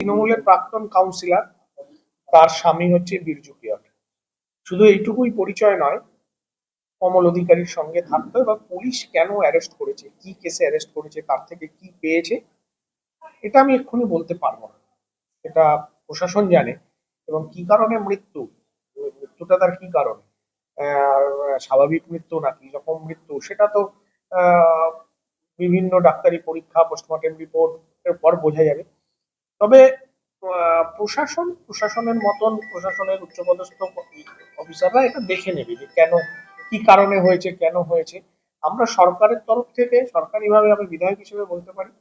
তৃণমূলের প্রাক্তন কাউন্সিলর, তার স্বামী হচ্ছে বিরজু কেওট। শুধু এইটুকুই পরিচয় নয়, কমল অধিকারীর সঙ্গে থাকতো এবং পুলিশ কেন অ্যারেস্ট করেছে, কি কেসে অ্যারেস্ট করেছে, তার থেকে কি পেয়েছে, এটা আমি এক্ষুনি বলতে পারবো না। এটা প্রশাসন জানে। এবং কি কারণে মৃত্যুটা তার কি কারণে, স্বাভাবিক মৃত্যু নাকি রকম মৃত্যু, সেটা তো আহ, বিভিন্ন ডাক্তারি পরীক্ষা, পোস্টমর্টেম রিপোর্ট এর পর বোঝা যাবে। তবে প্রশাসনের মতন প্রশাসনের উচ্চপদস্থ অফিসাররা এটা দেখে নেবে যে কেন, কি কারণে হয়েছে, কেন হয়েছে। আমরা সরকারের তরফ থেকে সরকারিভাবে আমি বিধায়ক হিসেবে বলতে পারি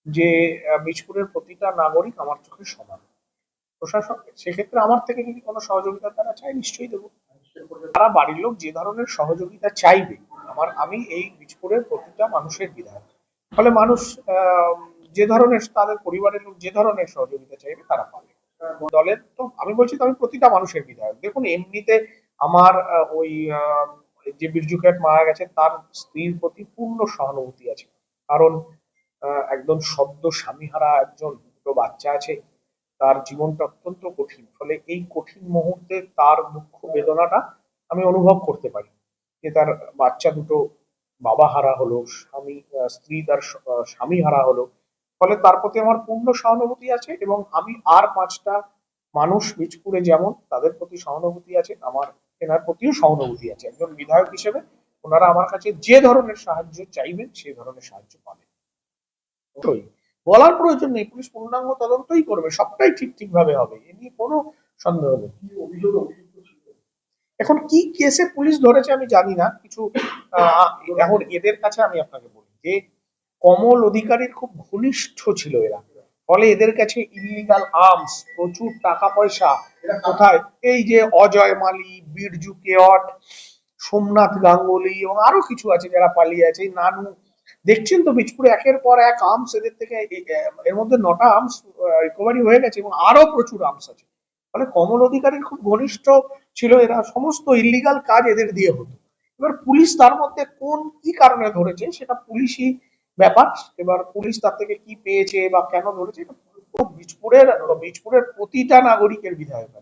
যে বীজপুরের প্রতিটা নাগরিক আমার চোখে সমান। প্রশাসন সেক্ষেত্রে আমার থেকে যদি কোনো সহযোগিতা তারা চায়, নিশ্চয়ই দেবো। তারা বাড়ির লোক যে ধরনের সহযোগিতা চাইবে, আমি এই বীজপুরের প্রতিটা মানুষের বিধায়ক, ফলে মানুষ যে ধরনের, তাদের পরিবারের লোক যে ধরনের সহযোগিতা চাইবে তারা পাবে। দলের তো আমি বলছি তো, আমি প্রতিটা মানুষের বিধায়ক। দেখুন, এমনিতে আমার ওই যে বিরজু কেওট মারা গেছে তার স্ত্রীর প্রতি পূর্ণ সহানুভূতি আছে। কারণ একদম সদ্য স্বামীহারা একজন, দুটো বাচ্চা আছে, তার জীবনটা অত্যন্ত কঠিন। ফলে এই কঠিন মুহূর্তে তার দুঃখ বেদনাটা আমি অনুভব করতে পারি, যে তার বাচ্চা দুটো বাবা হারা হলো, স্ত্রী তার স্বামী হারা হলো। ফলে তার প্রতি আমার পূর্ণ সহানুভূতি আছে এবং আমি আর 5টা মানুষ বীজপুরে যেমন তাদের প্রতি সহানুভূতি আছে, আমার এনার প্রতিও সহানুভূতি আছে। একজন বিধায়ক হিসেবে ওনারা আমার কাছে যে ধরনের সাহায্য চাইবেন সেই ধরনের সাহায্য পাবেন। বলার প্রয়োজন নেই, পুলিশ পূর্ণাঙ্গ তদন্তই করবে, সবটাই ঠিক ভাবে হবে, এ নিয়ে কোনো সন্দেহ নেই। এখন কি কেসে পুলিশ ধরেছে আমি জানি না কিছু। এখন এদের কাছে আমি আপনাকে বলি যে কমল অধিকারীর খুব ঘনিষ্ঠ ছিল এরা, ফলে এদের কাছে ইলিগাল আর্মস, প্রচুর টাকা পয়সা কোথায়, এই যে অজয় মালি, বিরজু কেওট, সোমনাথ গাঙ্গুলি এবং আরো কিছু আছে যারা পালিয়ে আছে, নানু, দেখছেন তো বীজপুরে একের পর এক আর্মস এদের থেকে, এর মধ্যে 9টা আর্মস রিকভারি হয়ে গেছে এবং আরো প্রচুর আর্মস আছে। ফলে কমল অধিকারীর খুব ঘনিষ্ঠ ছিল এরা, সমস্ত ইলিগাল কাজ এদের দিয়ে হতো। এবার পুলিশ তার মধ্যে কোন কি কারণে ধরেছে সেটা পুলিশই ব্যাপার। এবার পুলিশ তার থেকে কি পেয়েছে বা কেন ধরেছে, বীজপুরের প্রতিটা নাগরিকের বিধায়ক।